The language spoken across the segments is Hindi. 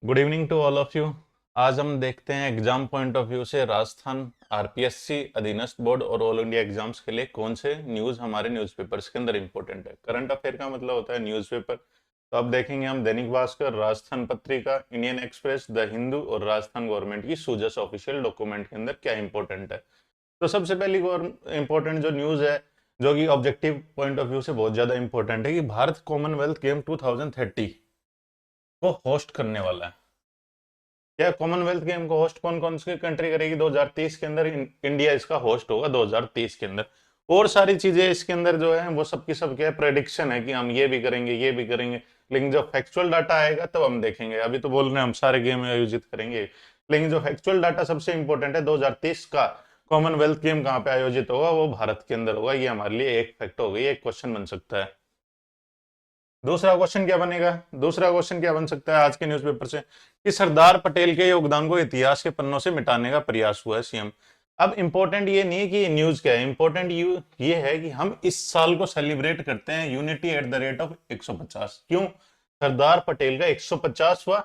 Good evening to all of you. आज हम देखते हैं एग्जाम पॉइंट ऑफ व्यू से राजस्थान आरपीएससी अधीनस्थ बोर्ड और ऑल इंडिया एग्जाम्स के लिए कौन से न्यूज़ हमारे न्यूज़पेपर्स के अंदर इंपॉर्टेंट है। करंट अफेयर का मतलब होता है न्यूज़पेपर। तो अब देखेंगे हम Dainik Bhaskar, Rajasthan Patrika, Indian express, the Hindu और राजस्थान गवर्नमेंट की सूजस ऑफिशियल डॉक्यूमेंट के अंदर क्या इंपॉर्टेंट है। तो सबसे पहली इंपॉर्टेंट जो न्यूज़ है, जो कि ऑब्जेक्टिव पॉइंट ऑफ व्यू से बहुत ज़्यादा इंपॉर्टेंट है, कि भारत कॉमनवेल्थ गेम 2030 को होस्ट करने वाला है। क्या कॉमनवेल्थ गेम को होस्ट कौन कौन सी कंट्री करेगी 2030 के अंदर? इंडिया इसका होस्ट होगा 2030 के अंदर। और सारी चीजें इसके अंदर जो है वो सबकी सब क्या प्रेडिक्शन है कि हम ये भी करेंगे ये भी करेंगे, लेकिन जब फैक्चुअल डाटा आएगा तब हम देखेंगे। अभी तो बोल रहे हैं हम सारे गेम आयोजित करेंगे, लेकिन जो फैक्चुअल डाटा सबसे इंपॉर्टेंट है, 2030 का कॉमनवेल्थ गेम कहाँ पे आयोजित होगा? वो भारत के अंदर होगा। ये हमारे लिए एक फैक्ट हो गई, एक क्वेश्चन बन सकता है। दूसरा क्वेश्चन क्या बनेगा? दूसरा क्वेश्चन क्या बन सकता है आज के न्यूज़पेपर से, कि सरदार पटेल के योगदान को इतिहास के पन्नों से मिटाने का प्रयास हुआ है सीएम। अब इंपॉर्टेंट ये नहीं है कि न्यूज क्या है, इंपॉर्टेंट ये है कि हम इस साल को सेलिब्रेट करते हैं unity at the rate of 150। क्यों? सरदार पटेल का 150वां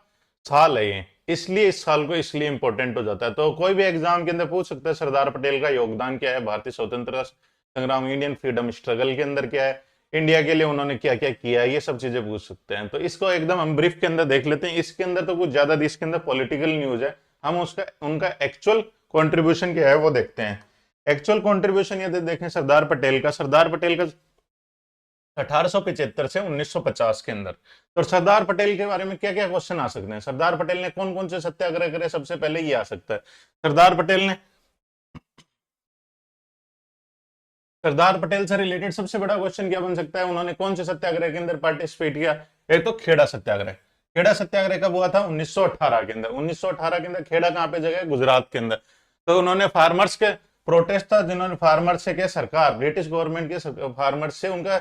साल है ये, इसलिए इस साल को इसलिए इंपॉर्टेंट हो जाता है। तो कोई भी एग्जाम के अंदर पूछ सकता है सरदार पटेल का योगदान क्या है भारतीय स्वतंत्रता संग्राम, इंडियन फ्रीडम स्ट्रगल के अंदर क्या है, इंडिया के लिए उन्होंने क्या क्या किया, ये सब चीजें पूछ सकते हैं। तो इसको एकदम हम ब्रीफ के अंदर देख लेते हैं। इसके अंदर तो कुछ ज्यादा, इसके अंदर पॉलिटिकल न्यूज है। हम उसका उनका एक्चुअल कंट्रीब्यूशन क्या है वो देखते हैं। एक्चुअल कंट्रीब्यूशन यदि देखें सरदार पटेल का 1875 से 1950 के अंदर, तो सरदार पटेल के बारे में क्या क्या क्वेश्चन आ सकते हैं? सरदार पटेल ने कौन कौन से सत्याग्रह करे? सबसे पहले ये आ सकता है, सरदार पटेल ने सरदार पटेल से रिलेटेड सबसे बड़ा क्वेश्चन क्या बन सकता है, उन्होंने कौन से सत्याग्रह के अंदर पार्टिसिपेट किया? एक तो खेड़ा सत्याग्रह। खेड़ा सत्याग्रह कब हुआ था? 1918 के अंदर। 1918 के अंदर खेड़ा कहाँ पे जगह है? गुजरात के अंदर। तो उन्होंने फार्मर्स के प्रोटेस्ट था, जिन्होंने फार्मर्स से क्या, सरकार ब्रिटिश गवर्नमेंट के फार्मर्स से उनका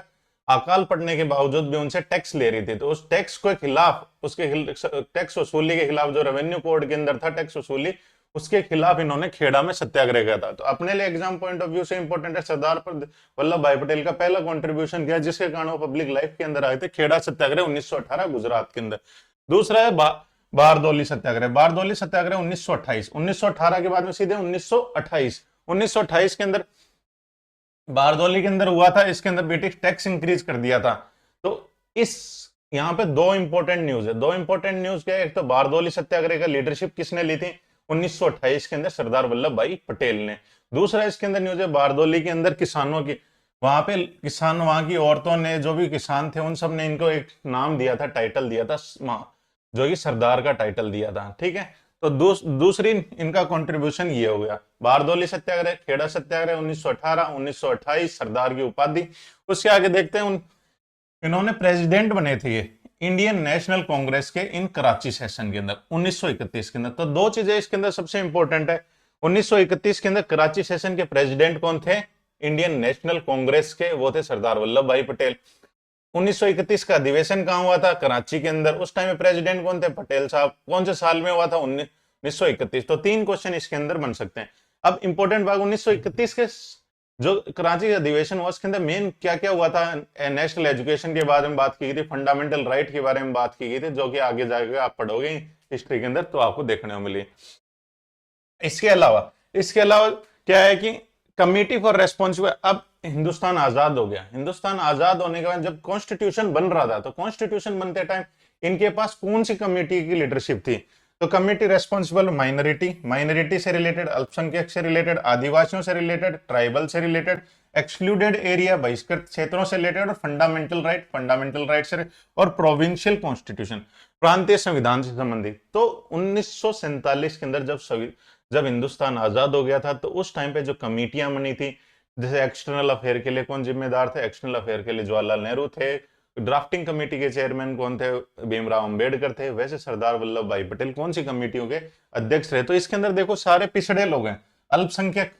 अकाल पड़ने के बावजूद भी उनसे टैक्स ले रही थी, तो उस टैक्स के खिलाफ, टैक्स वसूली के खिलाफ, जो रेवेन्यू कोड के अंदर था टैक्स वसूली, उसके खिलाफ इन्होंने खेड़ा में सत्याग्रह किया था। तो अपने लिए एग्जाम पॉइंट ऑफ व्यू से इंपॉर्टेंट है, सरदार वल्लभ भाई पटेल का पहला कंट्रीब्यूशन किया जिसके कारण वो पब्लिक लाइफ के अंदर आए थे, खेड़ा सत्याग्रह 1918 गुजरात के अंदर। दूसरा है बारदौली सत्याग्रह। बारदौली सत्याग्रह 1928। 1918 के बाद में सीधे 1928, 1928 के अंदर बारदौली के अंदर हुआ था। इसके अंदर ब्रिटिश टैक्स इंक्रीज कर दिया था। तो इस यहाँ पे दो इंपॉर्टेंट न्यूज है। दो इंपॉर्टेंट न्यूज क्या है? एक तो बारदौली सत्याग्रह का लीडरशिप किसने ली थी? 1928 के अंदर सरदार वल्लभ भाई पटेल ने। दूसरा इसके अंदर न्यूज है बारदौली के अंदर किसानों की, वहां पे किसान, वहां की औरतों ने, जो भी किसान थे उन सब ने इनको एक नाम दिया था, टाइटल दिया था, जो कि सरदार का टाइटल दिया था। ठीक है। तो दूसरी इनका कंट्रीब्यूशन ये हो गया, बारदौली सत्याग्रह, खेड़ा सत्याग्रह 1918, 1928, सरदार की उपाधि। उसके आगे देखते हैं, इन्होंने प्रेसिडेंट बने थे ये इंडियन नेशनल कांग्रेस के इन कराची सेशन के अंदर 1931 के अंदर। तो दो चीजें इसके अंदर सबसे इंपॉर्टेंट है। 1931 के अंदर कराची सेशन के प्रेसिडेंट कौन थे? इंडियन नेशनल कांग्रेस के, वो थे सरदार वल्लभ भाई पटेल। 1931 का अधिवेशन कहाँ हुआ था? कराची के अंदर। उस टाइम में प्रेसिडेंट कौन थे? पटेल साहब। कौन से साल में हुआ था? 1931। तो तीन क्वेश्चन इसके अंदर बन सकते हैं। अब इंपॉर्टेंट भाग 1931 के जो कराची का अधिवेशन हुआ, उसके अंदर मेन क्या क्या हुआ था? नेशनल एजुकेशन के बारे में बात की गई थी, फंडामेंटल राइट के बारे में बात की गई थी, जो कि आगे जाकर आप पढ़ोगे हिस्ट्री के अंदर तो आपको देखने को मिली। इसके अलावा क्या है कि कमिटी फॉर रेस्पॉन्सिबल, अब हिंदुस्तान आजाद हो गया। हिंदुस्तान आजाद होने के बाद जब कॉन्स्टिट्यूशन बन रहा था, तो कॉन्स्टिट्यूशन बनते टाइम इनके पास कौन सी कमिटी की लीडरशिप थी? तो कमिटी रेस्पॉन्सिबल माइनॉरिटी, माइनॉरिटी से रिलेटेड, अल्पसंख्यक से रिलेटेड, आदिवासियों से रिलेटेड, ट्राइबल से रिलेटेड, एक्सक्लूडेड एरिया बहिष्कृत क्षेत्रों से रिलेटेड, और फंडामेंटल राइट, फंडामेंटल राइट से, और प्रोविंशियल कॉन्स्टिट्यूशन, प्रांतीय संविधान से संबंधित। तो 1947 के अंदर जब हिंदुस्तान आजाद हो गया था, तो उस टाइम पे जो कमेटियां बनी थी, जैसे एक्सटर्नल अफेयर के लिए कौन जिम्मेदार थे? एक्सटर्नल अफेयर के लिए जवाहरलाल नेहरू थे। ड्राफ्टिंग कमेटी के चेयरमैन कौन थे? भीमराव अंबेडकर थे। वैसे सरदार वल्लभ भाई पटेल कौन सी कमेटियों के अध्यक्ष रहे? तो इसके अंदर देखो सारे पिछड़े लोग हैं, अल्पसंख्यक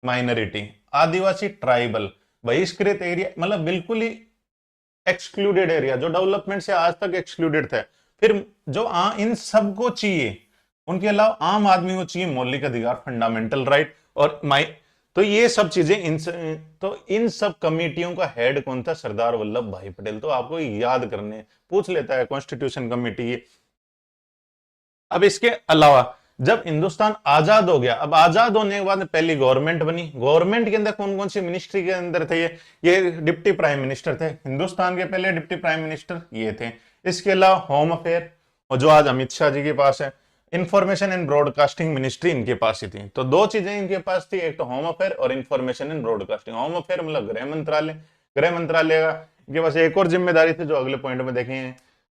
माइनॉरिटी, आदिवासी ट्राइबल, बहिष्कृत एरिया, मतलब बिल्कुल ही एक्सक्लूडेड एरिया, जो डेवलपमेंट से आज तक एक्सक्लूडेड थे। फिर जो इन सबको चाहिए, उनके अलावा आम आदमी को चाहिए मौलिक अधिकार, फंडामेंटल राइट, और माई, तो ये सब चीजें तो इन सब कमेटियों का हेड कौन था? सरदार वल्लभ भाई पटेल। तो आपको याद करने पूछ लेता है कॉन्स्टिट्यूशन कमेटी अब इसके अलावा जब हिंदुस्तान आजाद हो गया, अब आजाद होने के बाद पहली गवर्नमेंट बनी, गवर्नमेंट के अंदर कौन कौन सी मिनिस्ट्री के अंदर थे, ये डिप्टी प्राइम मिनिस्टर थे, हिंदुस्तान के पहले डिप्टी प्राइम मिनिस्टर ये थे। इसके अलावा होम अफेयर, और जो आज अमित शाह जी के पास है, इंफॉर्मेशन एंड ब्रॉडकास्टिंग मिनिस्ट्री इनके पास ही थी। तो दो चीजें इनके पास थी, एक तो होम अफेयर और information and broadcasting. Home affair मतलब गृह मंत्रालय, गृह मंत्रालय का इनके पास एक और जिम्मेदारी थी जो अगले पॉइंट में देखेंगे।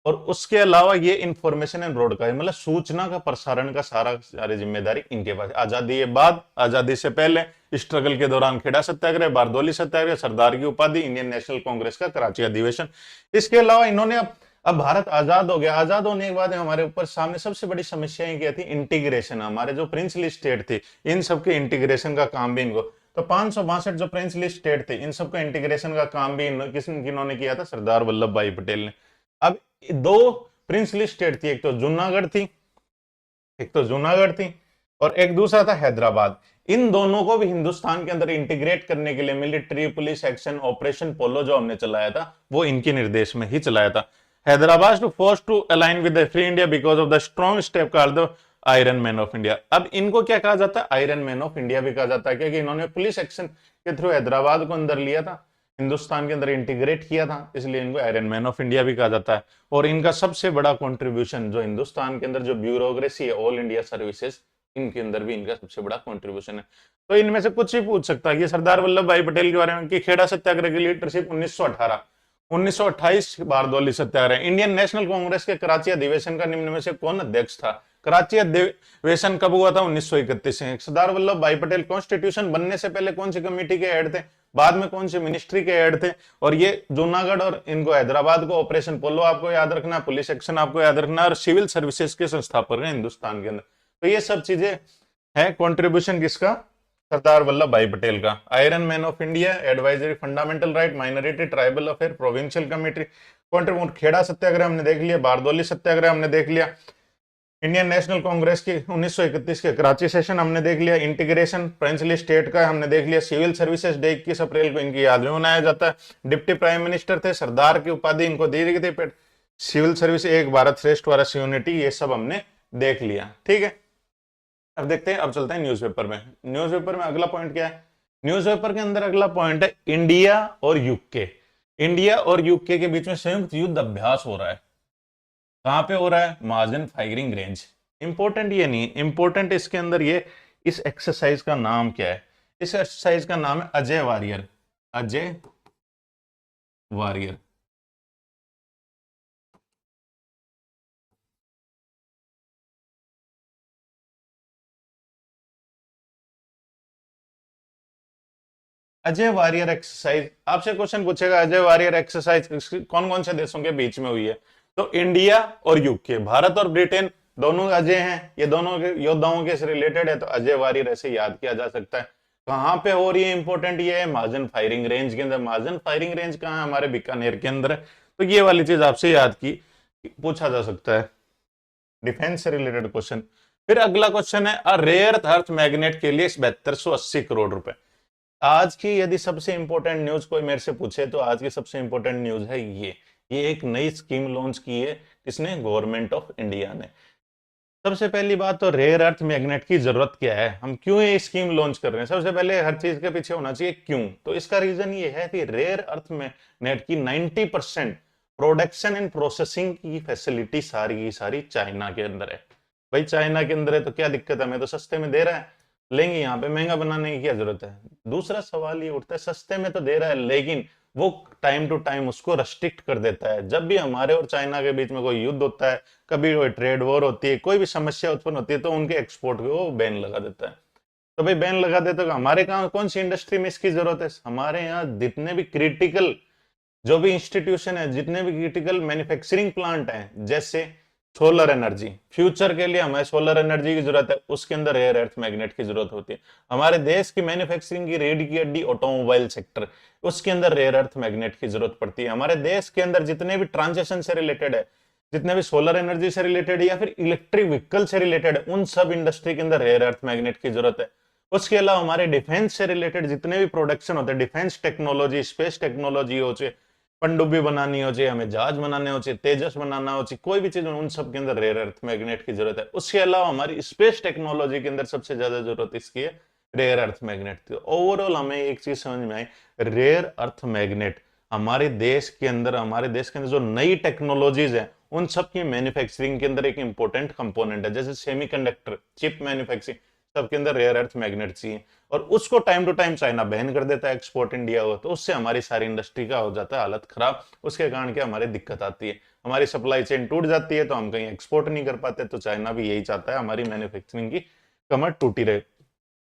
और उसके अलावा ये इंफॉर्मेशन एंड ब्रॉडकास्टिंग मतलब सूचना का प्रसारण का सारी जिम्मेदारी इनके पास। आजादी के बाद, आजादी से पहले स्ट्रगल के दौरान खेड़ा सत्याग्रह, बारदौली सत्याग्रह, सरदार की उपाधि, इंडियन नेशनल कांग्रेस का कराची अधिवेशन। इसके अलावा इन्होंने अब भारत आजाद हो गया, आजाद होने के बाद हमारे ऊपर सामने सबसे बड़ी समस्याएं क्या थी, इंटीग्रेशन। हमारे जो प्रिंसली स्टेट थी इन सबके इंटीग्रेशन का काम भी इनको, तो 562 जो प्रिंसली स्टेट थे इन सबका इंटीग्रेशन का काम भी किन्होंने किया था, सरदार वल्लभ भाई पटेल ने। अब दो प्रिंसली स्टेट थी, एक तो जूनागढ़ थी और एक दूसरा था हैदराबाद। इन दोनों को भी हिंदुस्तान के अंदर इंटीग्रेट करने के लिए मिलिट्री पुलिस एक्शन ऑपरेशन पोलो जो हमने चलाया था वो इनके निर्देश में ही चलाया था। Hyderabad to force to align with the free India because of the strong step called the iron man of India. अब इनको क्या कहा जाता है, आयरन मैन ऑफ इंडिया भी कहा जाता है, क्योंकि इन्होंने पुलिस एक्शन के थ्रू हैदराबाद को अंदर लिया था, हिंदुस्तान के अंदर इंटीग्रेट किया था, इसलिए इनको आयरन मैन ऑफ इंडिया भी कहा जाता है। और इनका सबसे बड़ा कंट्रीब्यूशन जो हिंदुस्तान के अंदर जो ब्यूरोक्रेसी है, ऑल इंडिया सर्विसेज, इनके अंदर भी इनका सबसे बड़ा कंट्रीब्यूशन है। तो इनमें से कुछ ही पूछ सकता है कि सरदार वल्लभ भाई पटेल के बारे में कि खेड़ा सत्याग्रह की लीडरशिप 1918, 1928 बारदौली सत्याग्रह, इंडियन नेशनल कांग्रेस के कराची अधिवेशन का निम्न में से कौन अध्यक्ष था। कराची अधिवेशन कब हुआ था, 1931 में। सरदार वल्लभ भाई पटेल कॉन्स्टिट्यूशन बनने से पहले कौन सी कमेटी के हेड थे, बाद में कौन सी मिनिस्ट्री के हेड थे। और ये जूनागढ़ और इनको हैदराबाद को ऑपरेशन पोलो आपको याद रखना, पुलिस एक्शन आपको याद रखना, और सिविल सर्विसेज के संस्थापक हैं हिंदुस्तान के अंदर। तो ये सब चीजें है कंट्रीब्यूशन किसका, सरदार वल्लभ भाई पटेल का। Iron man of India, advisory, fundamental right, minority, tribal affair, provincial committee, contribute. Kheda Satyagraha हमने देख लिया, बारदौली सत्याग्रह हमने देख लिया, इंडियन नेशनल कांग्रेस की 1931 के कराची सेशन हमने देख लिया, इंटीग्रेशन प्रिंसली स्टेट का हमने देख लिया, सिविल सर्विसेज डे 21 अप्रैल को इनकी याद में मनाया जाता है। डिप्टी प्राइम मिनिस्टर थे, सरदार की उपाधि इनको दी गई थी, सिविल सर्विस, एक भारत श्रेष्ठ भारत यूनिटी, ये सब हमने देख लिया। ठीक है, अब देखते हैं, अब चलते हैं न्यूज़पेपर में। न्यूज़पेपर में अगला पॉइंट क्या है, न्यूज़पेपर के अंदर अगला पॉइंट है इंडिया और यूके। इंडिया और यूके के बीच में संयुक्त युद्ध अभ्यास हो रहा है। कहां पे हो रहा है, मार्जिन फायरिंग रेंज। इंपॉर्टेंट ये नहीं, इंपॉर्टेंट इसके अंदर ये, इस एक्सरसाइज का नाम क्या है, इस एक्सरसाइज का नाम है Ajay Warrior, Ajay Warrior. Ajay Warrior exercise, आपसे क्वेश्चन पूछेगा अजय वारियर एक्सरसाइज कौन कौन से देशों के बीच में हुई है, तो इंडिया और यूके, भारत और ब्रिटेन दोनों अजय हैं, ये दोनों के योद्धाओं के से रिलेटेड है, तो अजय वारियर ऐसे याद किया जा सकता है। कहां पे हो रही है, इंपॉर्टेंट ये है मार्जिन फायरिंग रेंज के अंदर। मार्जिन फायरिंग रेंज कहां है, हमारे बीकानेर के अंदर है। तो ये वाली चीज आपसे याद की पूछा जा सकता है, डिफेंस से रिलेटेड क्वेश्चन। फिर अगला क्वेश्चन है, अ रेयर अर्थ मैग्नेट के लिए 7280 करोड़ रुपए। आज की यदि सबसे इंपॉर्टेंट न्यूज कोई मेरे से पूछे तो आज की सबसे इंपॉर्टेंट न्यूज है ये एक नई स्कीम लॉन्च की है, किसने, गवर्नमेंट ऑफ इंडिया ने। सबसे पहली बात तो रेयर अर्थ मैग्नेट की जरूरत क्या है, हम क्यों ये स्कीम लॉन्च कर रहे हैं। सबसे पहले हर चीज के पीछे होना चाहिए क्यों, तो इसका रीजन ये है कि रेयर अर्थ मैग्नेट की 90% प्रोडक्शन एंड प्रोसेसिंग की फैसिलिटी सारी की सारी चाइना के अंदर है। भाई चाइना के अंदर है तो क्या दिक्कत है, हमें तो सस्ते में दे रहा है, लेंगे, यहाँ पे महंगा बनाने की क्या जरूरत है। दूसरा सवाल ये उठता है, सस्ते में तो दे रहा है लेकिन वो टाइम टू टाइम उसको रेस्ट्रिक्ट कर देता है। जब भी हमारे और चाइना के बीच में कोई युद्ध होता है, कभी कोई ट्रेड वॉर होती है, कोई भी समस्या उत्पन्न होती है, तो उनके एक्सपोर्ट को वो बैन लगा देता है। तो भाई बैन लगा देते तो हमारे कहाँ कौन सी इंडस्ट्री में इसकी जरूरत है, हमारे यहाँ जितने भी क्रिटिकल जो भी इंस्टीट्यूशन है, जितने भी क्रिटिकल मैन्युफैक्चरिंग प्लांट हैं, जैसे सोलर एनर्जी, फ्यूचर के लिए हमें सोलर एनर्जी की जरूरत है, उसके अंदर रेयर अर्थ मैग्नेट की जरूरत होती है। हमारे देश की मैन्युफैक्चरिंग की रीढ़ की हड्डी ऑटोमोबाइल सेक्टर, उसके अंदर रेयर अर्थ मैग्नेट की जरूरत पड़ती है। हमारे देश के अंदर जितने भी ट्रांजेक्शन से रिलेटेड है, जितने भी सोलर एनर्जी से रिलेटेड या फिर इलेक्ट्रिक व्हीकल से रिलेटेड है, उन सब इंडस्ट्री के अंदर रेयर अर्थ मैग्नेट की जरूरत है। उसके अलावा हमारे डिफेंस से रिलेटेड जितने भी प्रोडक्शन होते हैं, डिफेंस टेक्नोलॉजी, स्पेस टेक्नोलॉजी हो चाहे पनडुब्बी बनानी हो चाहिए, हमें जहाज बनाने हो चाहिए, तेजस बनाना हो चाहिए, कोई भी चीज, उन सब के अंदर रेयर अर्थ मैग्नेट की जरूरत है। उसके अलावा हमारी स्पेस टेक्नोलॉजी के अंदर सबसे ज्यादा जरूरत इसकी है रेयर अर्थ मैग्नेट की। ओवरऑल हमें एक चीज समझ में आई, रेयर अर्थ मैग्नेट हमारे देश के अंदर जो नई टेक्नोलॉजीज है उन सब की मैन्युफैक्चरिंग के अंदर एक इंपॉर्टेंट कंपोनेंट है। जैसे सेमीकंडक्टर चिप मैन्युफैक्चरिंग, सबके अंदर रेयर अर्थ मैग्नेट चाहिए, और उसको time to time China ban कर देता है एक्सपोर्ट इंडिया हो, तो उससे हमारी सारी इंडस्ट्री का हो जाता है हालत खराब। उसके कारण क्या हमारी दिक्कत आती है, हमारी सप्लाई चेन टूट जाती है, तो हम कहीं एक्सपोर्ट नहीं कर पाते। तो चाइना भी यही चाहता है हमारी मैन्युफैक्चरिंग की कमर टूटी रहे।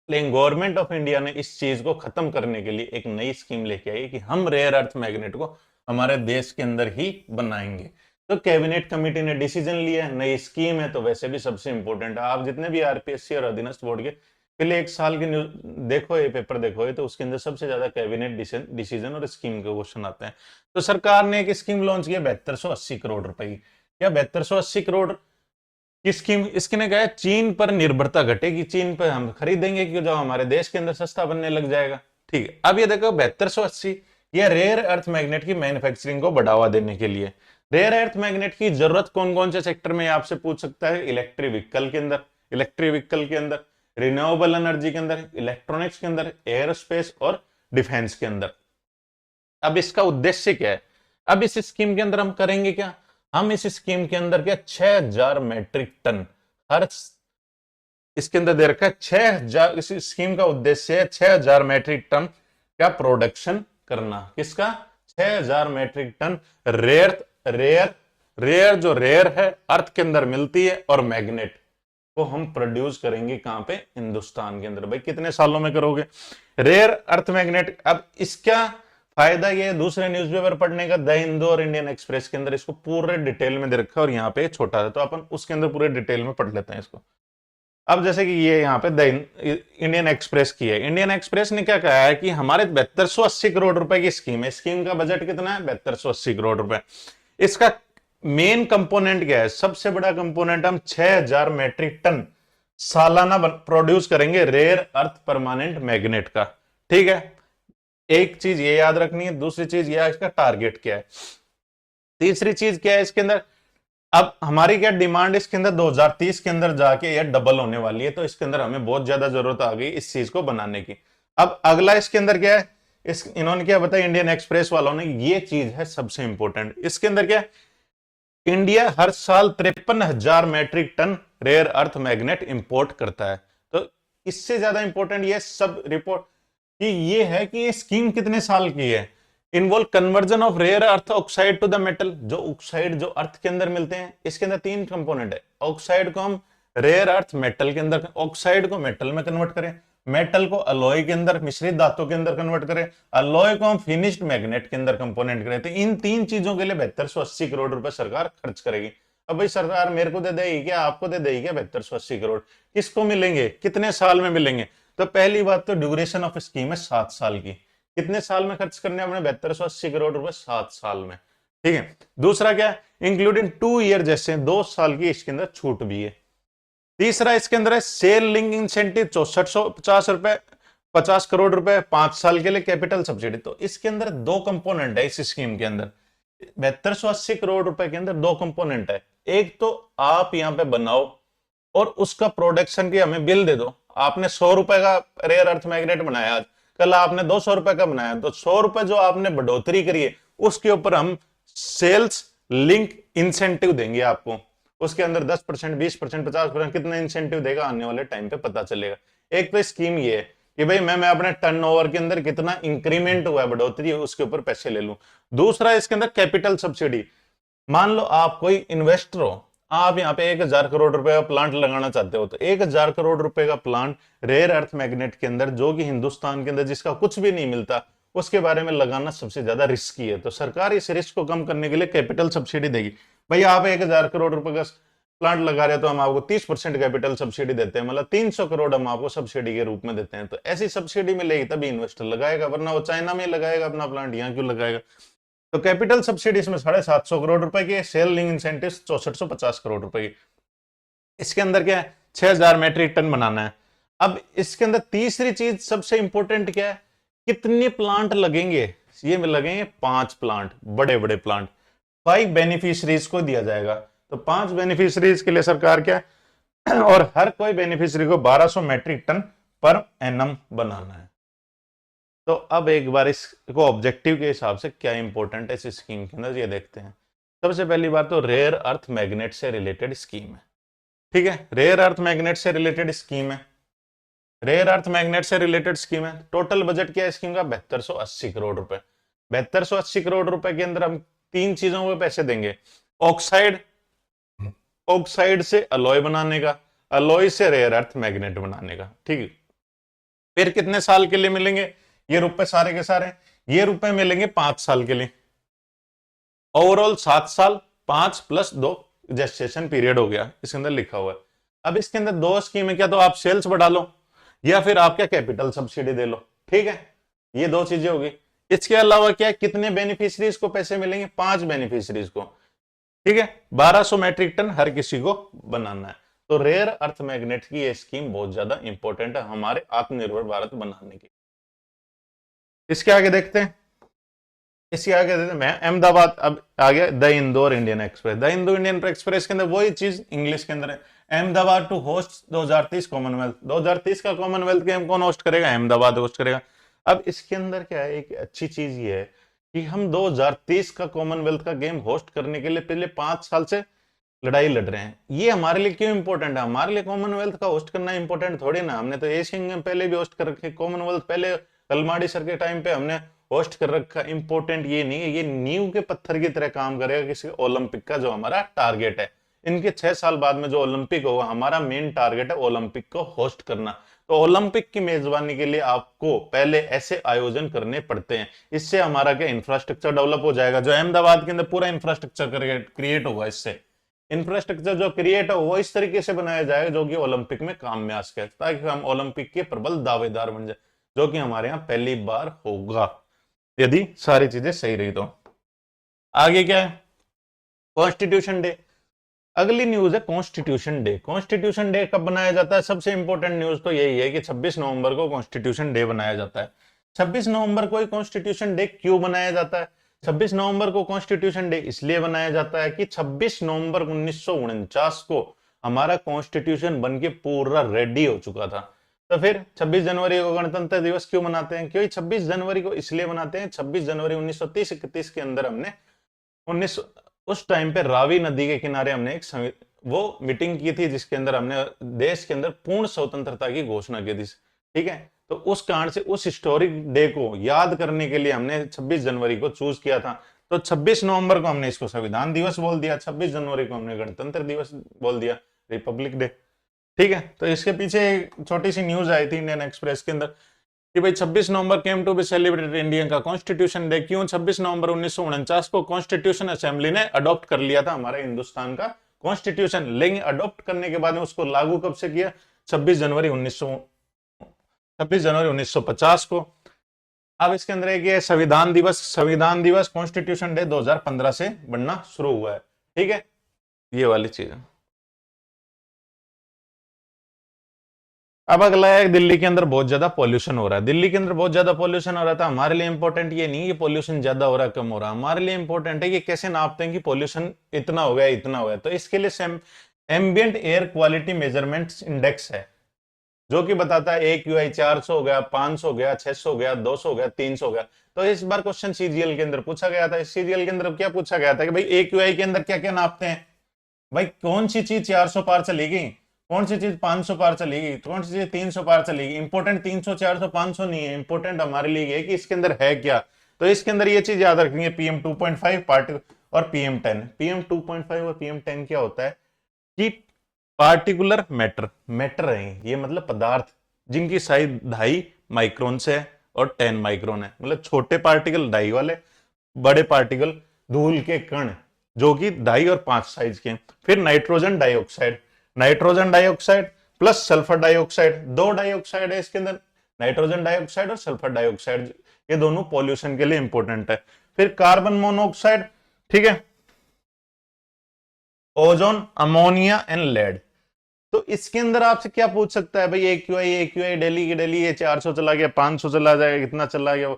लेकिन गवर्नमेंट ऑफ इंडिया ने इस चीज को खत्म करने के लिए एक नई स्कीम लेके आई कि हम रेयर अर्थ मैग्नेट को हमारे देश के अंदर ही बनाएंगे। तो कैबिनेट कमेटी ने डिसीजन लिया है, नई स्कीम है, तो वैसे भी सबसे इंपॉर्टेंट है। आप जितने भी आरपीएससी और अधीनस्थ बोर्ड के पहले एक साल के न्यूज देखो, ये पेपर देखो, तो उसके अंदर सबसे ज्यादा कैबिनेट डिसीजन और स्कीम के क्वेश्चन आते हैं। तो सरकार ने एक स्कीम लॉन्च किया 7280 करोड़ रुपए की। क्या 7280 करोड़ की स्कीम? इसके ने कहा है चीन पर निर्भरता घटेगी, चीन पर हम खरीदेंगे कि जो हमारे देश के अंदर सस्ता बनने लग जाएगा। ठीक है, अब ये देखो 7280, ये रेयर अर्थ मैग्नेट की मैन्युफैक्चरिंग को बढ़ावा देने के लिए। रेयर अर्थ मैग्नेट की जरूरत कौन कौन से सेक्टर में आपसे पूछ सकता है? इलेक्ट्रिक व्हीकल के अंदर, रिन्यूएबल एनर्जी के अंदर, इलेक्ट्रॉनिक्स के अंदर, एयरोस्पेस और डिफेंस के अंदर। अब इसका उद्देश्य क्या है? अब इस स्कीम के अंदर हम करेंगे क्या? हम इस स्कीम के अंदर क्या 6000 मैट्रिक टन हर, इसके अंदर दे रखा है 6000, इस स्कीम का उद्देश्य है 6000 मैट्रिक टन का प्रोडक्शन करना। किसका? 6000 metric ton rare rare rare जो रेयर है अर्थ के अंदर मिलती है और मैग्नेट को हम प्रोड्यूस करेंगे कहां पे? हिंदुस्तान के अंदर। भाई कितने सालों में करोगे रेयर अर्थ मैग्नेट? अब इसका फायदा ये दूसरे न्यूज़पेपर पढ़ने का, द हिंदू और इंडियन एक्सप्रेस के अंदर इसको पूरे डिटेल में दे रखा है, और यहाँ पे छोटा है तो अपन उसके अंदर पूरे डिटेल में पढ़ लेते हैं इसको। अब जैसे कि ये यहाँ पे द इंडियन एक्सप्रेस की है, इंडियन एक्सप्रेस ने क्या कहा है कि हमारे 7280 करोड़ रुपए की स्कीम है। स्कीम का बजट कितना है? 7280 करोड़ रुपए। इसका मेन कंपोनेंट क्या है? सबसे बड़ा कंपोनेंट हम 6000 मैट्रिक टन सालाना प्रोड्यूस करेंगे रेयर अर्थ परमानेंट मैग्नेट का। ठीक है, एक चीज ये याद रखनी है। दूसरी चीज ये इसका टारगेट क्या है। तीसरी चीज क्या है इसके अंदर? अब हमारी क्या डिमांड इसके अंदर 2030 के अंदर जाके ये डबल होने वाली है, तो इसके अंदर हमें बहुत ज्यादा जरूरत आ गई इस चीज को बनाने की। अब अगला इसके अंदर क्या है? इन्होंने क्या बताया इंडियन एक्सप्रेस वालों ने? ये चीज है सबसे इंपॉर्टेंट। इसके अंदर क्या है? इंडिया हर साल 53,000 metric ton rare earth magnet import करता है। तो इससे ज्यादा इंपॉर्टेंट ये सब रिपोर्ट कि ये है कि ये स्कीम कितने साल की है। Involve conversion of rare earth oxide to the metal. जो ऑक्साइड जो अर्थ के अंदर मिलते हैं, इसके अंदर 3 कंपोनेंट है। ऑक्साइड को हम रेयर अर्थ मेटल के अंदर, ऑक्साइड को मेटल में कन्वर्ट करें, मेटल को अलॉय के अंदर, मिश्रित धातु के अंदर कन्वर्ट करें, अलॉय को हम फिनिश्ड मैग्नेट के अंदर कंपोनेंट करें। तो इन 3 चीजों के लिए 7280 करोड़ रुपए सरकार खर्च करेगी। अब भाई सरकार मेरे को दे देगी क्या, आपको दे देगी क्या 7280 करोड़? किसको मिलेंगे, कितने साल में मिलेंगे? तो पहली बात तो ड्यूरेशन ऑफ स्कीम है 7 साल की। कितने साल में खर्च करने अपने 7280 करोड़ रुपए? 7 साल में। ठीक है, दूसरा क्या? इंक्लूडिंग 2 ईयर, जैसे 2 साल की इसके अंदर छूट भी है। तीसरा इसके अंदर है सेल लिंक इंसेंटिव 6450 करोड़ रुपए 5 साल के लिए, कैपिटल सब्सिडी। तो इसके अंदर 2 कंपोनेंट है इस स्कीम के अंदर। 7280 करोड़ रुपए के अंदर 2 कंपोनेंट है। एक तो आप यहां पे बनाओ और उसका प्रोडक्शन की हमें बिल दे दो। आपने 100 रुपए का रेयर अर्थ मैग्नेट बनाया आज, कल आपने 200 रुपए का बनाया, तो 100 रुपए जो आपने बढ़ोतरी करी है उसके ऊपर हम सेल्स लिंक इंसेंटिव देंगे आपको। उसके अंदर 10%, 20%, 50% कितना इंसेंटिव देगा आने वाले टाइम पे पता चलेगा। एक तो स्कीम ये है कि भाई मैं अपने टर्नओवर के अंदर कितना इंक्रीमेंट हुआ है, बढ़ोतरी है, उसके ऊपर पैसे ले लूं। दूसरा इसके अंदर कैपिटल सब्सिडी। मान लो आप कोई इन्वेस्टर हो, आप यहाँ पे 1000 करोड़ रुपए का प्लांट लगाना चाहते हो, तो 1000 करोड़ रुपए का प्लांट रेयर अर्थ मैग्नेट के अंदर, जो कि हिंदुस्तान के अंदर जिसका कुछ भी नहीं मिलता, उसके बारे में लगाना सबसे ज्यादा रिस्की है। तो सरकार इस रिस्क को कम करने के लिए कैपिटल सब्सिडी देगी। भाई आप 1000 करोड़ रुपए का प्लांट लगा रहे हो तो हम आपको 30% कैपिटल सब्सिडी देते हैं, मतलब 300 करोड़ हम आपको सब्सिडी के रूप में देते हैं। तो ऐसी सब्सिडी मिलेगी तभी इन्वेस्टर लगाएगा, वरना वो चाइना में लगाएगा अपना प्लांट, यहाँ क्यों लगाएगा? तो कैपिटल सब्सिडी इसमें 750 करोड़ रुपए की, सेल लिंक इंसेंटिव 6450 करोड़ रुपए की। इसके अंदर क्या है? 6000 मैट्रिक टन बनाना है। अब इसके अंदर तीसरी चीज सबसे इंपॉर्टेंट क्या है? कितने प्लांट लगेंगे? ये लगेंगे 5 प्लांट, बड़े बड़े प्लांट। 5 बेनिफिशरीज को दिया जाएगा। तो 5 बेनिफिशरीज के लिए सरकार क्या है और हर कोई बेनिफिशरी को 1200 मैट्रिक टन पर एनम बनाना है। तो अब एक बार इसको ऑब्जेक्टिव के हिसाब से क्या इंपॉर्टेंट है इस स्कीम के अंदर ये देखते हैं। सबसे पहली बात तो रेयर अर्थ मैग्नेट से रिलेटेड स्कीम है। ठीक है, रेयर अर्थ मैग्नेट से रिलेटेड स्कीम है। रेयर अर्थ मैग्नेट से रिलेटेड स्कीम है। टोटल बजट क्या है स्कीम का? 7280 करोड़ रुपए। 7280 करोड़ रुपए के अंदर हम 3 चीजों पे पैसे देंगे। ऑक्साइड, ऑक्साइड से अलॉय बनाने का, अलॉय से रेयर अर्थ मैग्नेट बनाने का। ठीक है, फिर कितने साल के लिए मिलेंगे ये रुपए? सारे के सारे ये रुपए मिलेंगे 5 साल के लिए। ओवरऑल 7 साल, 5 + 2 जेस्टेशन पीरियड हो गया, इसके अंदर लिखा हुआ है। अब इसके अंदर 2 स्कीम है, क्या तो आप सेल्स बढ़ा लो या फिर आप क्या कैपिटल सब्सिडी दे लो। ठीक है, ये 2 चीजें होगी। इसके अलावा क्या, कितने बेनिफिशरीज को पैसे मिलेंगे? 5 बेनिफिशरीज को। ठीक है, 1200 मैट्रिक टन हर किसी को बनाना है। तो रेयर अर्थ मैग्नेट की ये स्कीम बहुत ज्यादा इंपॉर्टेंट है हमारे आत्मनिर्भर भारत बनाने की। इसके आगे देखते हैं, इसके आगे देखते हैं। मैं अहमदाबाद, अब आ गया the Indore Indian express. The Indore Indian express के अंदर वही चीज इंग्लिश के अंदर है। Ahmedabad to host 2030 Commonwealth. 2030 का कॉमनवेल्थ गेम कौन होस्ट करेगा? अहमदाबाद होस्ट करेगा। अब इसके अंदर क्या है, एक अच्छी चीज ये है कि हम 2030 का कॉमनवेल्थ का गेम होस्ट करने के लिए पहले 5 साल से लड़ाई लड़ रहे हैं। ये हमारे लिए क्यों इंपॉर्टेंट है? हमारे लिए कॉमनवेल्थ का होस्ट करना इंपॉर्टेंट थोड़ी ना, हमने तो एशियन गेम पहले भी होस्ट कर रखे। कॉमनवेल्थ पहले कलमाड़ी सर के टाइम पे हमने होस्ट कर रखा। इंपॉर्टेंट ये नहीं है, ये नींव के पत्थर की तरह काम करेगा किसी ओलंपिक का जो हमारा टारगेट है। इनके 6 साल बाद में जो ओलंपिक होगा, हमारा मेन टारगेट है ओलंपिक को होस्ट करना। तो ओलंपिक की मेजबानी के लिए आपको पहले ऐसे आयोजन करने पड़ते हैं। इससे हमारा क्या इंफ्रास्ट्रक्चर डेवलप हो जाएगा। जो अहमदाबाद के अंदर पूरा इंफ्रास्ट्रक्चर क्रिएट होगा, इससे इंफ्रास्ट्रक्चर जो क्रिएट हो वो इस तरीके से बनाया जाएगा जो कि ओलंपिक में काम में आ सके, ताकि हम ओलंपिक के प्रबल दावेदार बन जाए, जो कि हमारे यहाँ पहली बार होगा यदि सारी चीजें सही रही तो। आगे क्या है? Constitution day. अगली न्यूज है कॉन्स्टिट्यूशन डे। कॉन्स्टिट्यूशन डे कब बनाया जाता है? सबसे इंपॉर्टेंट न्यूज तो यही है कि 26 नवंबर को कॉन्स्टिट्यूशन डे बनाया जाता है। 26 नवंबर को कॉन्स्टिट्यूशन डे क्यों बनाया जाता है? 26 नवंबर को कॉन्स्टिट्यूशन डे इसलिए बनाया जाता है कि 26 नवंबर 1949 को हमारा कॉन्स्टिट्यूशन बन के पूरा रेडी हो चुका था। तो फिर 26 जनवरी को गणतंत्र दिवस क्यों मनाते हैं? क्योंकि 26 जनवरी को इसलिए मनाते हैं, 26 जनवरी 1930-31 के अंदर हमने 19 उस टाइम पे रावी नदी के किनारे हमने एक वो मीटिंग की थी, जिसके अंदर हमने देश के अंदर पूर्ण स्वतंत्रता की घोषणा की थी। ठीक है, तो उस कारण से उस हिस्टोरिक डे को याद करने के लिए हमने 26 जनवरी को चूज किया था। तो 26 नवंबर को हमने इसको संविधान दिवस बोल दिया, 26 जनवरी को हमने गणतंत्र दिवस बोल दिया, रिपब्लिक डे। ठीक है, तो इसके पीछे एक छोटी सी न्यूज आई थी इंडियन एक्सप्रेस के अंदर कि भाई 26 November came to be celebrated India का कॉन्स्टिट्यूशन डे। क्यों? 26 नवंबर 1949 को कॉन्स्टिट्यूशन असेंबली ने अडॉप्ट कर लिया था हमारे हिंदुस्तान का कॉन्स्टिट्यूशन। लेकिन अडॉप्ट करने के बाद में उसको लागू कब से किया? 26 जनवरी 1950 को। अब इसके अंदर एक संविधान दिवस। संविधान दिवस कॉन्स्टिट्यूशन डे 2015 से बनना शुरू हुआ है। ठीक है, ये वाली चीज है। अब अगला है, दिल्ली के अंदर बहुत ज्यादा पॉल्यूशन हो रहा है। दिल्ली के अंदर बहुत ज्यादा पॉल्यूशन हो रहा था। हमारे लिए इंपॉर्टेंट ये नहीं कि पॉल्यूशन ज्यादा हो रहा है कम हो रहा है, हमारे लिए इंपॉर्टेंट है कि कैसे नापते हैं कि पॉल्यूशन इतना हो गया इतना हो गया। तो इसके लिए ambient air quality measurement index है, जो कि बताता है AQI 400 हो गया, 500 हो गया, 600 हो गया, 200 हो गया, 300 हो गया। तो इस बार क्वेश्चन CGL के अंदर पूछा गया था। इस CGL के अंदर क्या पूछा गया था कि भाई AQI के अंदर क्या क्या नापते हैं? भाई कौन सी चीज 400 पार चलेगी, कौन सी चीज 500 पार चलेगी, कौन सी चीज 300 पार चलेगी? इंपॉर्टेंट 300 400 500 नहीं है, इंपॉर्टेंट हमारे लिए ये है कि इसके अंदर है क्या। तो इसके अंदर ये चीज याद रखेंगे, PM2.5 पार्टिकल और PM10। PM2.5 और PM10 क्या होता है कि पार्टिकुलर मैटर, मैटर है ये मतलब पदार्थ जिनकी साइज 2.5 माइक्रोन से है और 10 माइक्रोन है, मतलब छोटे पार्टिकल 2.5 वाले, बड़े पार्टिकल धूल के कण जो कि 2.5 और 5 साइज के। फिर nitrogen dioxide, nitrogen dioxide plus sulphur dioxide, 2 dioxide है इसके अंदर, नाइट्रोजन डाइऑक्साइड और सल्फर डाइऑक्साइड, ये दोनों पॉल्यूशन के लिए इंपॉर्टेंट है। फिर कार्बन मोनोऑक्साइड, ठीक है, ओजोन, अमोनिया एंड लेड। तो इसके अंदर आपसे क्या पूछ सकता है भाई? AQI, AQI दिल्ली की दिल्ली ये 400 चला गया, 500 चला जाएगा, कितना चला गया?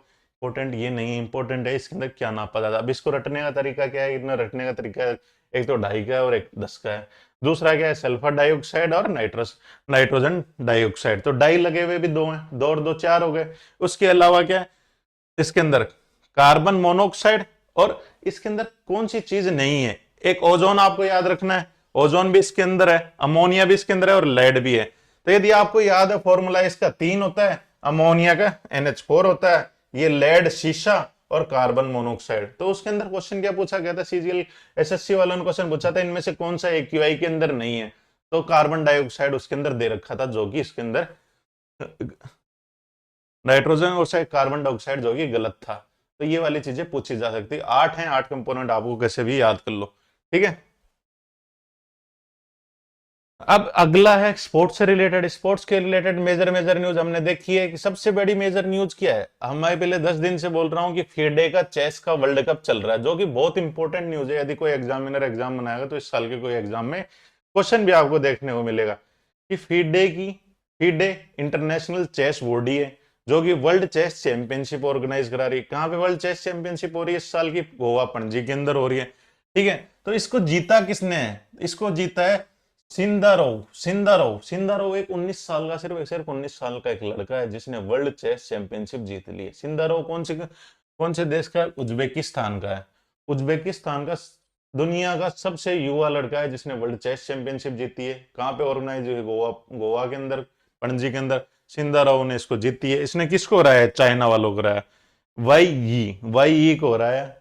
इंपॉर्टेंट ये नहीं, इंपॉर्टेंट है इसके अंदर क्या नापा जाता है। अब इसको रटने का तरीका क्या है, इतना रटने का तरीका है, एक तो 2.5 का है और एक 10 का है। दूसरा क्या है, सल्फर डाइऑक्साइड और नाइट्रोजन डाइऑक्साइड। तो डाई लगे हुए भी 2 हैं, 2 और 2 4 हो गए। उसके अलावा क्या है इसके अंदर, कार्बन मोनोऑक्साइड, और इसके अंदर कौन सी चीज नहीं है, एक ओजोन आपको याद रखना है, ओजोन भी इसके अंदर है, अमोनिया भी इसके अंदर है और लेड भी है। तो यदि आपको याद है फॉर्मूला इसका 3 होता है, अमोनिया का NH4 होता है, ये लेड शीशा और कार्बन मोनोऑक्साइड। तो उसके अंदर क्वेश्चन क्या पूछा गया था, CGL SSC वालों ने क्वेश्चन पूछा था इनमें से कौन सा AQI के अंदर नहीं है, तो कार्बन डाइऑक्साइड उसके अंदर दे रखा था, जो कि इसके अंदर नाइट्रोजन ऑक्साइड, कार्बन डाइऑक्साइड जो कि गलत था। तो ये वाली चीजें पूछी जा सकती है। 8 हैं, 8 कंपोनेंट आपको कैसे भी याद कर लो, ठीक है। अब अगला है स्पोर्ट्स से रिलेटेड। स्पोर्ट्स के रिलेटेड मेजर मेजर न्यूज हमने देखी है कि सबसे बड़ी मेजर न्यूज क्या है, हमारे पहले 10 दिन से बोल रहा हूं कि FIDE का चेस का वर्ल्ड कप चल रहा है, जो कि बहुत इंपॉर्टेंट न्यूज है। यदि कोई एग्जामिनर एग्जाम बनाएगा तो इस साल के कोई एग्जाम में क्वेश्चन भी आपको देखने को मिलेगा कि FIDE इंटरनेशनल चेस बॉडी है, जो कि वर्ल्ड चेस चैंपियनशिप ऑर्गेनाइज करा रही है। कहां पे वर्ल्ड चेस चैंपियनशिप हो रही है इस साल की, गोवा पणजी के अंदर हो रही है, ठीक है। तो इसको जीता किसने है, इसको जीता है सिंदारोव एक 19 साल का, सिर्फ 19 साल का एक लड़का है जिसने वर्ल्ड चेस चैंपियनशिप जीत ली है। सिंदारोव कौन से देश का है, उज्बेकिस्तान का है। उज्बेकिस्तान का दुनिया का सबसे युवा लड़का है जिसने वर्ल्ड चेस चैंपियनशिप जीती है। कहाँ पे ऑर्गेनाइज हुई, गोवा के अंदर, पणजी के अंदर। सिंदारोव ने इसको जीती है। इसने किसको हराया है, चाइना वालों को हराया, वाई को हराया।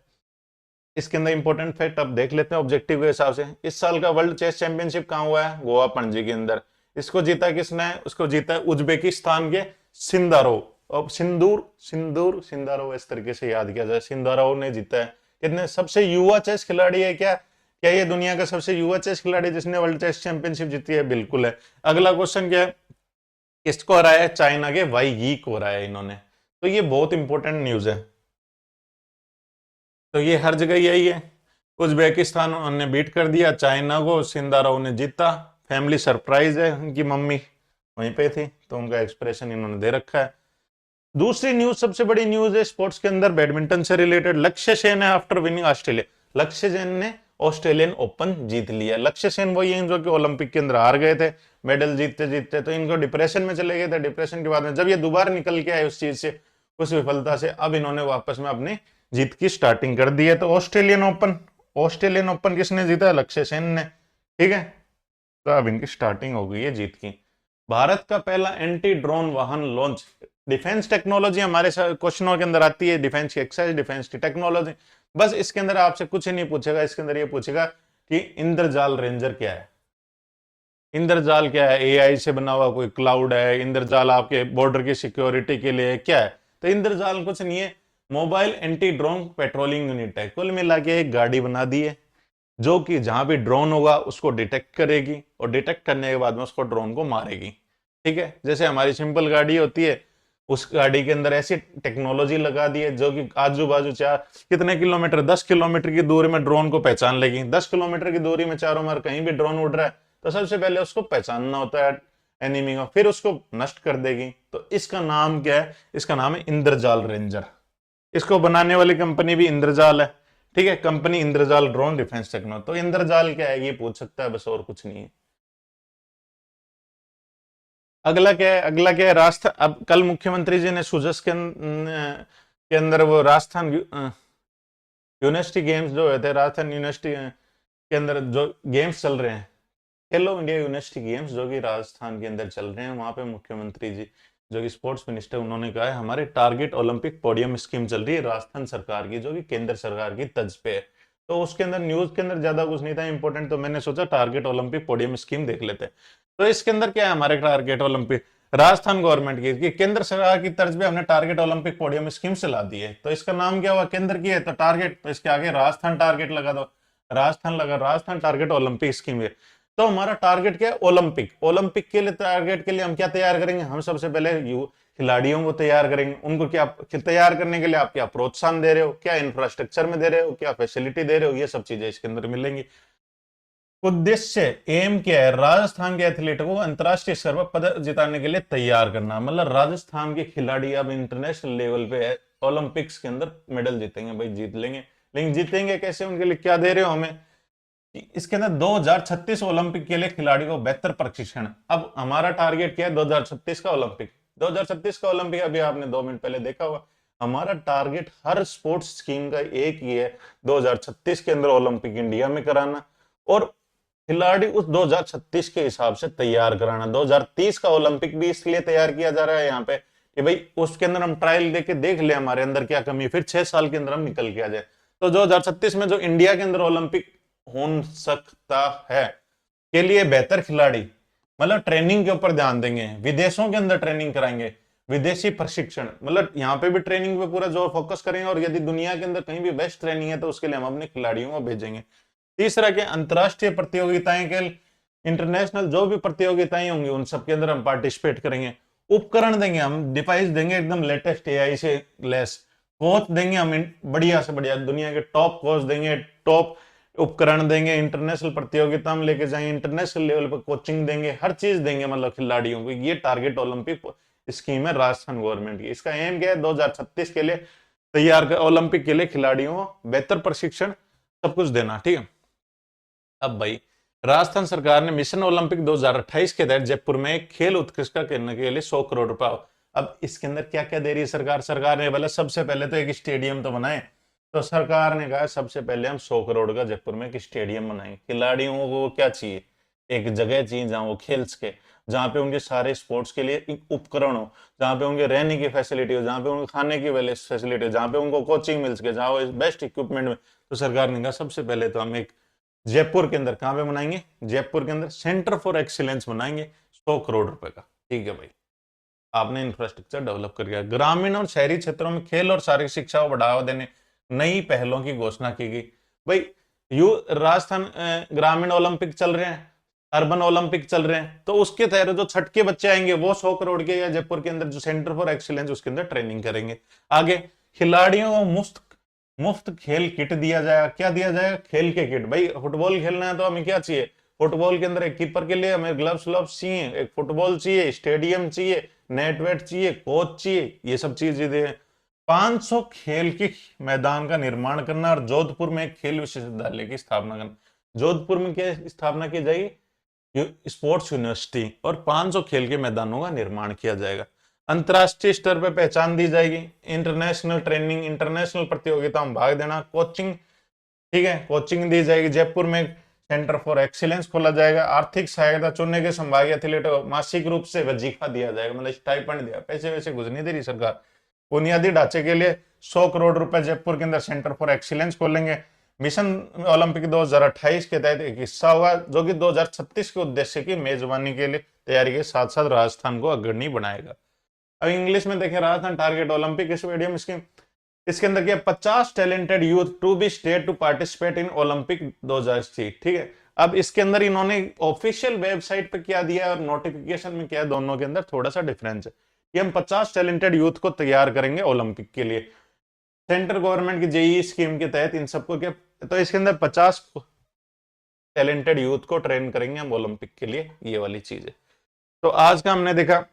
इसके अंदर इंपॉर्टेंट फैक्ट अब देख लेते हैं ऑब्जेक्टिव के हिसाब से। इस साल का वर्ल्ड चेस चैंपियनशिप कहां हुआ है, गोवा पणजी के अंदर। इसको जीता किसने है, उसको जीता है उज्बेकिस्तान के सिंदारोव। अब सिंदारोव इस तरीके से याद किया जाए, सिंदारोव ने जीता है। कितने, सबसे युवा चेस खिलाड़ी है क्या, क्या ये दुनिया का सबसे युवा चेस खिलाड़ी जिसने वर्ल्ड चेस चैंपियनशिप जीती है, बिल्कुल है। अगला क्वेश्चन क्या है, किसको हराया है, चाइना के वाई यी को हराया है इन्होंने। तो ये बहुत इंपॉर्टेंट न्यूज है। तो ये हर जगह यही है, उज्बेकिस्तान ने बीट कर दिया चाइना को, सिंदारोव ने जीता। फैमिली सरप्राइज है, उनकी मम्मी वहीं पे थी तो उनका एक्सप्रेशन इन्होंने दे रखा है। दूसरी न्यूज, सबसे बड़ी न्यूज है स्पोर्ट्स के अंदर, बैडमिंटन से रिलेटेड। लक्ष्य सेन है आफ्टर विनिंग ऑस्ट्रेलिया। लक्ष्य सेन ने ऑस्ट्रेलियन ओपन जीत लिया। लक्ष्य सेन वही हैं जो कि ओलंपिक के अंदर हार गए थे, मेडल जीतते जीतते, तो इनको डिप्रेशन में चले गए थे। डिप्रेशन के बाद में जब ये दोबारा निकल के आए उस चीज से, उस विफलता से, अब इन्होंने वापस में अपनी जीत की स्टार्टिंग कर दी है। तो ऑस्ट्रेलियन ओपन किसने जीता, लक्ष्य सेन ने, ठीक है। तो अब इनकी स्टार्टिंग हो गई है जीत की। भारत का पहला एंटी ड्रोन वाहन लॉन्च। डिफेंस टेक्नोलॉजी हमारे क्वेश्चनों के अंदर आती है, डिफेंस की एक्सरसाइज, डिफेंस की टेक्नोलॉजी। बस इसके अंदर आपसे कुछ नहीं पूछेगा, इसके अंदर ये पूछेगा कि इंद्रजाल रेंजर क्या है। इंद्रजाल क्या है, AI से बना हुआ कोई क्लाउड है, इंद्रजाल आपके बॉर्डर की सिक्योरिटी के लिए क्या है। तो इंद्रजाल कुछ नहीं है, mobile anti drone patrolling unit है। कुल मिला के एक गाड़ी बना दी है जो कि जहां भी ड्रोन होगा उसको डिटेक्ट करेगी और डिटेक्ट करने के बाद में उसको ड्रोन को मारेगी, ठीक है। जैसे हमारी सिंपल गाड़ी होती है, उस गाड़ी के अंदर ऐसी टेक्नोलॉजी लगा दी है जो कि आजू बाजू चार कितने किलोमीटर, 10 किलोमीटर की दूरी में ड्रोन को पहचान लेगी। 10 किलोमीटर की दूरी में चारों मार कहीं भी ड्रोन उड़ रहा है तो सबसे पहले उसको पहचानना होता है एनिमी को, फिर उसको नष्ट कर देगी। तो इसका नाम क्या है, इसका नाम है इंद्रजाल रेंजर। इसको बनाने वाली कंपनी भी इंद्रजाल है, ठीक है, कंपनी इंद्रजाल ड्रोन डिफेंस टेक्नोलॉजी। तो इंद्रजाल क्या है ये पूछ सकता है, बस और कुछ नहीं है। अगला क्या है राजस्थान। अब कल मुख्यमंत्री जी ने सुजस के अंदर वो राजस्थान यूनिवर्सिटी गेम्स जो हुए थे, राजस्थान यूनिवर्सिटी के अंदर जो गेम्स चल रहे हैं, खेलो इंडिया यूनिवर्सिटी गेम्स जो कि राजस्थान के अंदर चल रहे हैं, वहां पे मुख्यमंत्री जी जो कि स्पोर्ट्स मिनिस्टर, उन्होंने कहा है हमारे टारगेट ओलंपिक पोडियम स्कीम चल रही है राजस्थान सरकार की, जो कि केंद्र सरकार की तर्ज पे है। तो उसके अंदर न्यूज के अंदर ज्यादा कुछ नहीं था इंपॉर्टेंट, तो मैंने सोचा टारगेट ओलंपिक पोडियम स्कीम देख लेते हैं। तो इसके अंदर क्या है, हमारे टारगेट ओलंपिक राजस्थान गवर्नमेंट की कि केंद्र सरकार की तर्ज पे हमने टारगेट ओलंपिक पोडियम स्कीम चला दी है। तो इसका नाम क्या हुआ, केंद्र की है तो टारगेट, तो इसके आगे राजस्थान टारगेट लगा दो, राजस्थान लगा, राजस्थान टारगेट ओलंपिक स्कीम है। तो हमारा टारगेट क्या है, ओलंपिक। ओलंपिक के लिए टारगेट के लिए हम क्या तैयार करेंगे, हम सबसे पहले खिलाड़ियों को तैयार करेंगे। उनको क्या तैयार करने के लिए आप क्या प्रोत्साहन दे रहे हो, क्या इंफ्रास्ट्रक्चर में दे रहे हो, क्या फैसिलिटी दे रहे हो, ये सब चीजें इसके अंदर मिलेंगी। उद्देश्य, एम क्या है, राजस्थान के एथलीटों को अंतरराष्ट्रीय स्तर पर पदक जिताने के लिए तैयार करना। मतलब राजस्थान के खिलाड़ी अब इंटरनेशनल लेवल पे ओलंपिक्स के अंदर मेडल जीतेंगे, भाई जीत लेंगे। लेकिन जीतेंगे कैसे, उनके लिए क्या दे रहे हो हमें, इसके अंदर 2036 ओलंपिक के लिए खिलाड़ियों को बेहतर प्रशिक्षण। अब हमारा टारगेट क्या है, 2036 का ओलंपिक। 2036 का ओलंपिक अभी आपने 2 मिनट पहले देखा होगा। हमारा टारगेट हर स्पोर्ट्स स्कीम का एक ही है, 2036 के अंदर ओलंपिक इंडिया में कराना, और खिलाड़ी उस 2036 के हिसाब से तैयार कराना। 2030 का ओलंपिक भी इसलिए तैयार किया जा रहा है यहाँ पे कि भाई उसके अंदर हम ट्रायल देके देख ले हमारे अंदर क्या कमी है, फिर 6 साल के अंदर हम निकल के आ जाए। तो 2036 में जो इंडिया के अंदर ओलंपिक हो सकता है के लिए बेहतर खिलाड़ी, मतलब ट्रेनिंग के ऊपर ध्यान देंगे, विदेशों के अंदर ट्रेनिंग कराएंगे, विदेशी प्रशिक्षण, मतलब यहाँ पे भी ट्रेनिंग पे पूरा जोर फोकस करेंगे, और यदि दुनिया के अंदर कहीं भी बेस्ट ट्रेनिंग है तो उसके लिए हम अपने खिलाड़ियों को भेजेंगे। तीसरा के अंतरराष्ट्रीय प्रतियोगिताएं के, इंटरनेशनल जो भी प्रतियोगिताएं होंगी उन सब के अंदर हम पार्टिसिपेट करेंगे। उपकरण देंगे हम, डिवाइस देंगे एकदम लेटेस्ट एआई से लेस, कोच देंगे हम बढ़िया से बढ़िया, दुनिया के टॉप कोच देंगे, टॉप उपकरण देंगे, इंटरनेशनल प्रतियोगिता में लेके जाएंगे, इंटरनेशनल लेवल पर कोचिंग देंगे, हर चीज देंगे मतलब खिलाड़ियों को। ये टारगेट ओलंपिक स्कीम है राजस्थान गवर्नमेंट की। इसका एम क्या है, 2036 के लिए तैयार कर, ओलंपिक के लिए खिलाड़ियों को बेहतर प्रशिक्षण सब कुछ देना, ठीक है। अब भाई राजस्थान सरकार ने मिशन ओलंपिक 2028 के तहत जयपुर में एक खेल उत्कृष्टता करने के लिए 100 करोड़ रुपए। अब इसके अंदर क्या क्या दे रही है सरकार, सरकार ने बोला सबसे पहले तो एक स्टेडियम तो बनाए, तो सरकार ने कहा सबसे पहले हम 100 करोड़ का जयपुर में एक स्टेडियम बनाएंगे। खिलाड़ियों को क्या चाहिए, एक जगह चाहिए जहां वो खेल सके, जहां पे उनके सारे स्पोर्ट्स के लिए एक उपकरण हो, जहां पे उनके रहने की फैसिलिटी हो, जहां पे उनके खाने की फैसिलिटी हो, जहां पे उनको कोचिंग मिल सके, जहां वो बेस्ट इक्विपमेंट में। तो सरकार ने कहा सबसे पहले तो हम एक जयपुर के अंदर, कहां पे बनाएंगे, जयपुर के अंदर सेंटर फॉर एक्सीलेंस बनाएंगे 100 करोड़ रुपए का, ठीक है भाई। आपने इंफ्रास्ट्रक्चर डेवलप कर दिया। ग्रामीण और शहरी क्षेत्रों में खेल और शारीरिक शिक्षा को बढ़ावा देने नई पहलों की घोषणा की गई। भाई यू राजस्थान ग्रामीण ओलंपिक चल रहे हैं, अर्बन ओलंपिक चल रहे हैं, तो उसके तहत जो छठ के बच्चे आएंगे वो 100 करोड़ के या जयपुर के अंदर जो सेंटर फॉर एक्सीलेंस उसके अंदर ट्रेनिंग करेंगे। आगे खिलाड़ियों को मुफ्त मुफ्त खेल किट दिया जाएगा। क्या दिया जाएगा, खेल के किट। भाई फुटबॉल खेलना है तो हमें क्या चाहिए, फुटबॉल के अंदर एक कीपर के लिए हमें ग्लव्स व्लव्स चाहिए, एक फुटबॉल चाहिए, स्टेडियम चाहिए, नेट वेट चाहिए, कोच चाहिए, ये सब चीजें दे। 500 खेल के मैदान का निर्माण करना, और जोधपुर में एक खेल विश्वविद्यालय की स्थापना करना। जोधपुर में क्या स्थापना की जाएगी, स्पोर्ट्स यूनिवर्सिटी, और 500 खेल के मैदानों का निर्माण किया जाएगा। अंतरराष्ट्रीय स्तर पर पहचान दी जाएगी, इंटरनेशनल ट्रेनिंग, इंटरनेशनल प्रतियोगिता में भाग देना, कोचिंग, ठीक है, कोचिंग दी जाएगी। जयपुर में सेंटर फॉर एक्सीलेंस खोला जाएगा। आर्थिक सहायता, चुने के संभागीय एथलीट को मासिक रूप से वजीफा दिया जाएगा, मतलब स्टाइपेंड दिया, पैसे वैसे कुछ नहीं दे रही सरकार। बुनियादी ढांचे के लिए 100 करोड़ रुपए जयपुर के अंदर सेंटर फॉर एक्सीलेंस खोलेंगे। मिशन ओलंपिक 2028 के तहत एक हिस्सा होगा जो कि 2036 के उद्देश्य की मेजबानी के लिए तैयारी के साथ साथ राजस्थान को अग्रणी बनाएगा। अब इंग्लिश में देखें, Rajasthan target Olympic stadium scheme, इसके अंदर क्या, 50 talented youth to be state to participate in Olympic 2030, ठीक है। अब इसके अंदर इन्होंने ऑफिशियल वेबसाइट पे क्या दिया और नोटिफिकेशन में क्या है, दोनों के अंदर थोड़ा सा डिफरेंस है कि हम 50 टैलेंटेड यूथ को तैयार करेंगे ओलंपिक के लिए, सेंट्रल गवर्नमेंट की जेई स्कीम के तहत इन सबको क्या, तो इसके अंदर 50 टैलेंटेड यूथ को ट्रेन करेंगे हम ओलंपिक के लिए, ये वाली चीज है। तो आज का हमने देखा,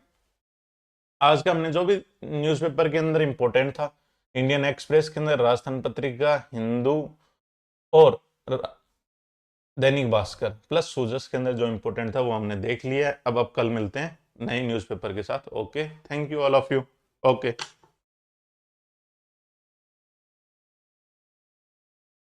आज का हमने जो भी न्यूज़पेपर के अंदर इंपॉर्टेंट था, इंडियन एक्सप्रेस के अंदर, राजस्थान पत्रिका, हिंदू और दैनिक भास्कर प्लस सूजस के अंदर जो इंपॉर्टेंट था वो हमने देख लिया है। अब कल मिलते हैं नए न्यूज़पेपर के साथ। Okay, thank you all of you. Okay.